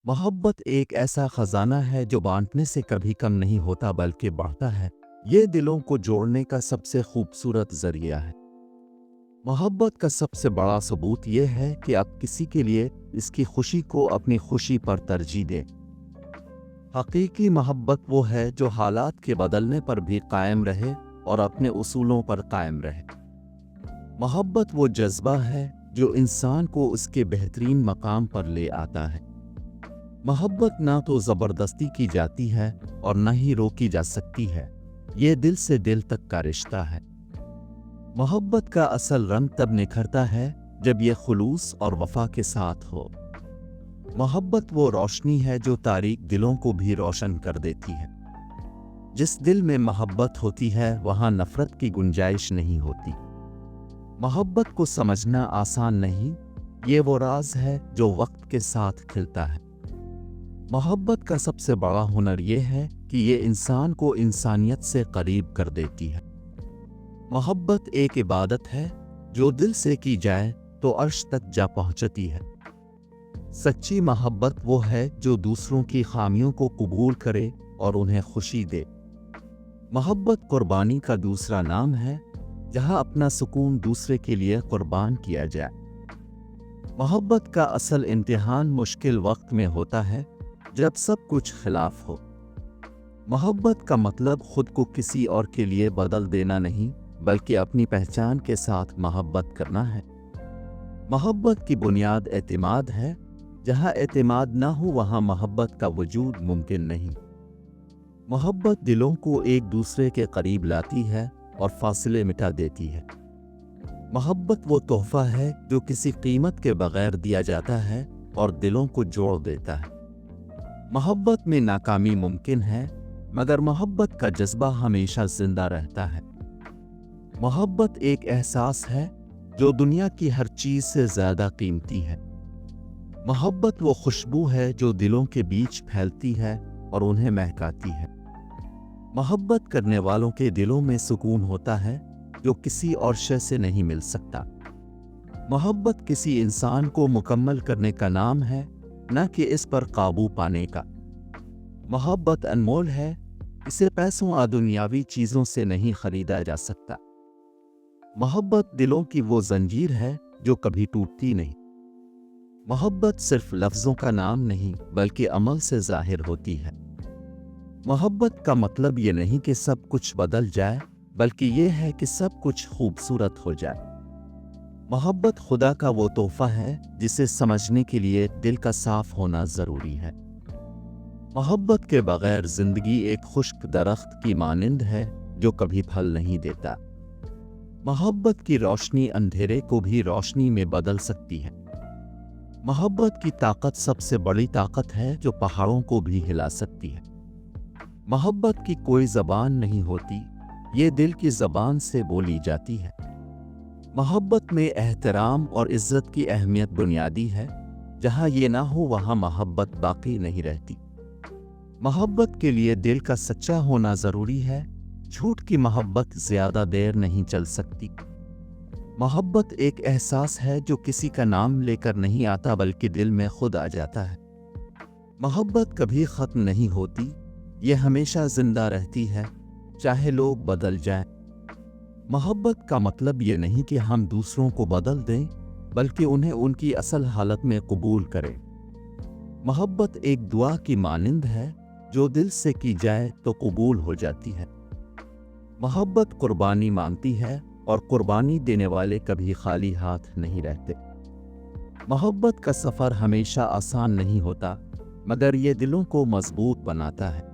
मोहब्बत एक ऐसा खजाना है जो बांटने से कभी कम नहीं होता बल्कि बढ़ता है। ये दिलों को जोड़ने का सबसे खूबसूरत जरिया है। मोहब्बत का सबसे बड़ा सबूत ये है कि आप किसी के लिए इसकी खुशी को अपनी खुशी पर तरजीह दें। हकीकी मोहब्बत वो है जो हालात के बदलने पर भी कायम रहे और अपने उसूलों पर कायम रहे। मोहब्बत वो जज्बा है जो इंसान को उसके बेहतरीन मकाम पर ले आता है। मोहब्बत ना तो ज़बरदस्ती की जाती है और ना ही रोकी जा सकती है। ये दिल से दिल तक का रिश्ता है। मोहब्बत का असल रंग तब निखरता है जब ये खुलूस और वफा के साथ हो। मोहब्बत वो रोशनी है जो तारीक दिलों को भी रोशन कर देती है। जिस दिल में मोहब्बत होती है वहाँ नफरत की गुंजाइश नहीं होती। मोहब्बत को समझना आसान नहीं, ये वो राज है जो वक्त के साथ खिलता है। मोहब्बत का सबसे बड़ा हुनर यह है कि ये इंसान को इंसानियत से करीब कर देती है। मोहब्बत एक इबादत है जो दिल से की जाए तो अर्श तक जा पहुंचती है। सच्ची मोहब्बत वो है जो दूसरों की खामियों को कबूल करे और उन्हें खुशी दे। मोहब्बत कुर्बानी का दूसरा नाम है, जहां अपना सुकून दूसरे के लिए कुर्बान किया जाए। मोहब्बत का असल इम्तिहान मुश्किल वक्त में होता है जब सब कुछ खिलाफ हो। मोहब्बत का मतलब खुद को किसी और के लिए बदल देना नहीं, बल्कि अपनी पहचान के साथ मोहब्बत करना है। मोहब्बत की बुनियाद एतमाद है। जहां एतमाद ना हो वहां मोहब्बत का वजूद मुमकिन नहीं। मोहब्बत दिलों को एक दूसरे के करीब लाती है और फासले मिटा देती है। मोहब्बत वो तोहफा है जो किसी कीमत के बगैर दिया जाता है और दिलों को जोड़ देता है। मोहब्बत में नाकामी मुमकिन है, मगर मोहब्बत का जज्बा हमेशा जिंदा रहता है। मोहब्बत एक एहसास है जो दुनिया की हर चीज से ज्यादा कीमती है। मोहब्बत वो खुशबू है जो दिलों के बीच फैलती है और उन्हें महकाती है। मोहब्बत करने वालों के दिलों में सुकून होता है जो किसी और शय से नहीं मिल सकता। मोहब्बत किसी इंसान को मुकम्मल करने का नाम है, न कि इस पर काबू पाने का। मोहब्बत अनमोल है, इसे पैसों और दुनियावी चीजों से नहीं खरीदा जा सकता। मोहब्बत दिलों की वो जंजीर है जो कभी टूटती नहीं। मोहब्बत सिर्फ लफ्जों का नाम नहीं, बल्कि अमल से जाहिर होती है। मोहब्बत का मतलब ये नहीं कि सब कुछ बदल जाए, बल्कि ये है कि सब कुछ खूबसूरत हो जाए। मोहब्बत खुदा का वो तोहफा है जिसे समझने के लिए दिल का साफ होना जरूरी है। मोहब्बत के बगैर जिंदगी एक खुश्क दरख्त की मानिंद है जो कभी फल नहीं देता। मोहब्बत की रोशनी अंधेरे को भी रोशनी में बदल सकती है। मोहब्बत की ताकत सबसे बड़ी ताकत है जो पहाड़ों को भी हिला सकती है। मोहब्बत की कोई ज़बान नहीं होती, ये दिल की ज़बान से बोली जाती है। मोहब्बत में एहतराम और इज्जत की अहमियत बुनियादी है। जहाँ ये ना हो वहाँ मोहब्बत बाकी नहीं रहती। मोहब्बत के लिए दिल का सच्चा होना ज़रूरी है। झूठ की मोहब्बत ज़्यादा देर नहीं चल सकती। मोहब्बत एक एहसास है जो किसी का नाम लेकर नहीं आता, बल्कि दिल में खुद आ जाता है। मोहब्बत कभी ख़त्म नहीं होती, ये हमेशा जिंदा रहती है, चाहे लोग बदल जाएं। मोहब्बत का मतलब ये नहीं कि हम दूसरों को बदल दें, बल्कि उन्हें उनकी असल हालत में कबूल करें। मोहब्बत एक दुआ की मानिंद है, जो दिल से की जाए तो कबूल हो जाती है। मोहब्बत कुर्बानी मांगती है और कुर्बानी देने वाले कभी खाली हाथ नहीं रहते। मोहब्बत का सफ़र हमेशा आसान नहीं होता, मगर ये दिलों को मजबूत बनाता है।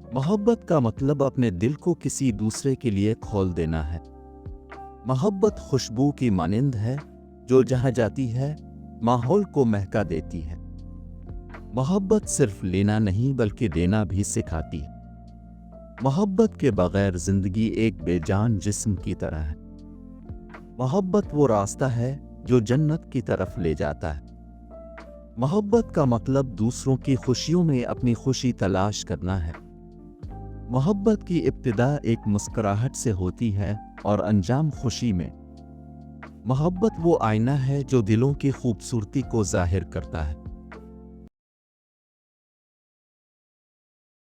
मोहब्बत का मतलब अपने दिल को किसी दूसरे के लिए खोल देना है। मोहब्बत खुशबू की मानिंद है जो जहाँ जाती है माहौल को महका देती है। मोहब्बत सिर्फ लेना नहीं बल्कि देना भी सिखाती है। मोहब्बत के बगैर जिंदगी एक बेजान जिस्म की तरह है। मोहब्बत वो रास्ता है जो जन्नत की तरफ ले जाता है। मोहब्बत का मतलब दूसरों की खुशियों में अपनी खुशी तलाश करना है। मोहब्बत की इब्तिदा एक मुस्कुराहट से होती है और अंजाम खुशी में। मोहब्बत वो आईना है जो दिलों की खूबसूरती को जाहिर करता है।